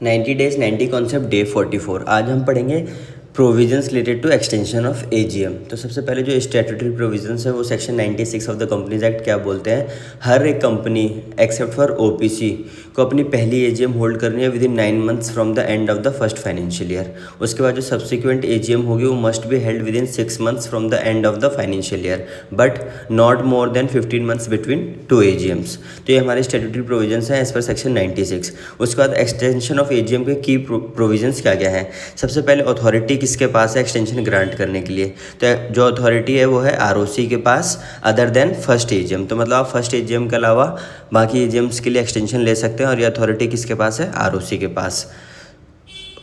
90 days 90 concept day 44। आज हम पढ़ेंगे provisions related to extension of AGM. तो सबसे पहले जो स्टैट्यूटरी प्रोविजंस है वो section 96 of the companies act क्या बोलते हैं, हर एक कंपनी एक्सेप्ट फॉर ओपीसी को अपनी पहली एजीएम होल्ड करनी है with in 9 months from the end of the first financial year. उसके बाद जो सब्सिक्वेंट एजीएम होगी वो must be held with in 6 months from the end of the financial year but not more than 15 months between 2 AGMs. तो ये हमारे statutory provisions हैं as per section 96। उसके बाद एक्सटेंशन ऑफ एजीएम के की प्रोविजंस क्या क्या है। सबसे पहले अथॉरिटी किसके पास है एक्सटेंशन ग्रांट करने के लिए, तो जो अथॉरिटी है वो है आरओसी के पास अदर देन फर्स्ट एजीएम। तो मतलब आप फर्स्ट एजीएम के अलावा बाकी एजीएम्स के लिए एक्सटेंशन ले सकते हैं और ये अथॉरिटी किसके पास है, आरओसी के पास।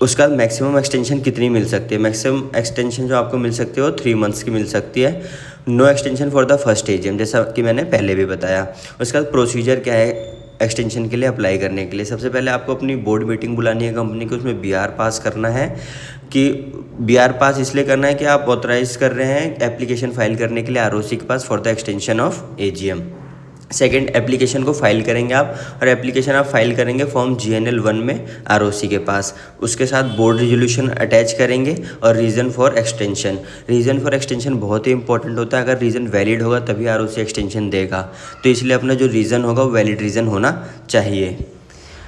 उसका मैक्सिमम एक्सटेंशन कितनी मिल सकती है, मैक्सिमम एक्सटेंशन जो आपको मिल सकती है वो 3 मंथ्स की मिल सकती है। No extension for the first AGM, जैसा कि मैंने पहले भी बताया। उसका प्रोसीजर क्या है एक्सटेंशन के लिए अप्लाई करने के लिए। सबसे पहले आपको अपनी बोर्ड मीटिंग बुलानी है कंपनी को, उसमें बीआर पास करना है। कि बीआर पास इसलिए करना है कि आप ऑथराइज कर रहे हैं एप्लीकेशन फाइल करने के लिए आरओसी के पास for the extension of AGM. Second, application को फाइल करेंगे आप, और एप्लीकेशन आप फाइल करेंगे फॉर्म GNL-1 में आरओसी के पास। उसके साथ बोर्ड रेजोल्यूशन अटैच करेंगे और reason for extension. Reason for extension बहुत ही इंपॉर्टेंट होता है, अगर रीज़न वैलिड होगा तभी आरओसी एक्सटेंशन देगा, तो इसलिए अपना जो रीज़न होगा वो वैलिड रीज़न होना चाहिए।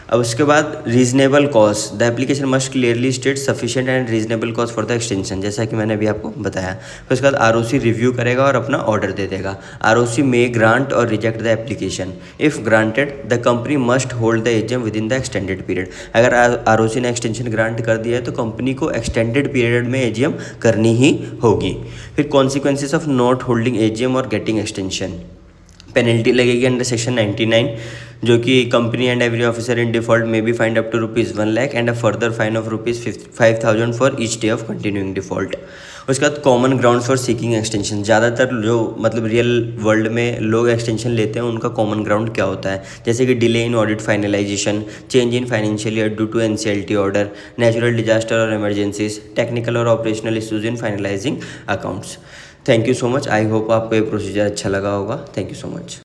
अब उसके बाद reasonable cost, the application must clearly state sufficient and reasonable cost for the extension, जैसा कि मैंने अभी आपको बताया। फिर उसके बाद आरओसी रिव्यू करेगा और अपना ऑर्डर दे देगा। आरओसी मे ग्रांट और reject the application. If granted the company must hold the AGM with in the extended period. अगर आरओसी ने एक्सटेंशन ग्रांट कर दिया है तो कंपनी को एक्सटेंडेड पीरियड में एजीएम करनी ही होगी। फिर consequences of not holding AGM और गेटिंग एक्सटेंशन, पेनल्टी लगेगी अंडर सेक्शन 99, जो कि company and every officer in default में be fined up to ₹1 lakh and a further fine of ₹5,000 for each day of continuing default. उसके बाद common ground for seeking extension, ज़्यादातर जो मतलब real world में लोग एक्सटेंशन लेते हैं उनका कॉमन ग्राउंड क्या होता है, जैसे कि delay in audit finalisation, change in financial year due to NCLT order, natural disaster और इमरजेंसीज, टेक्निकल और operational issues in finalising accounts. Thank you so much. I hope आपको ये प्रोसीजर अच्छा लगा होगा। Thank you so much.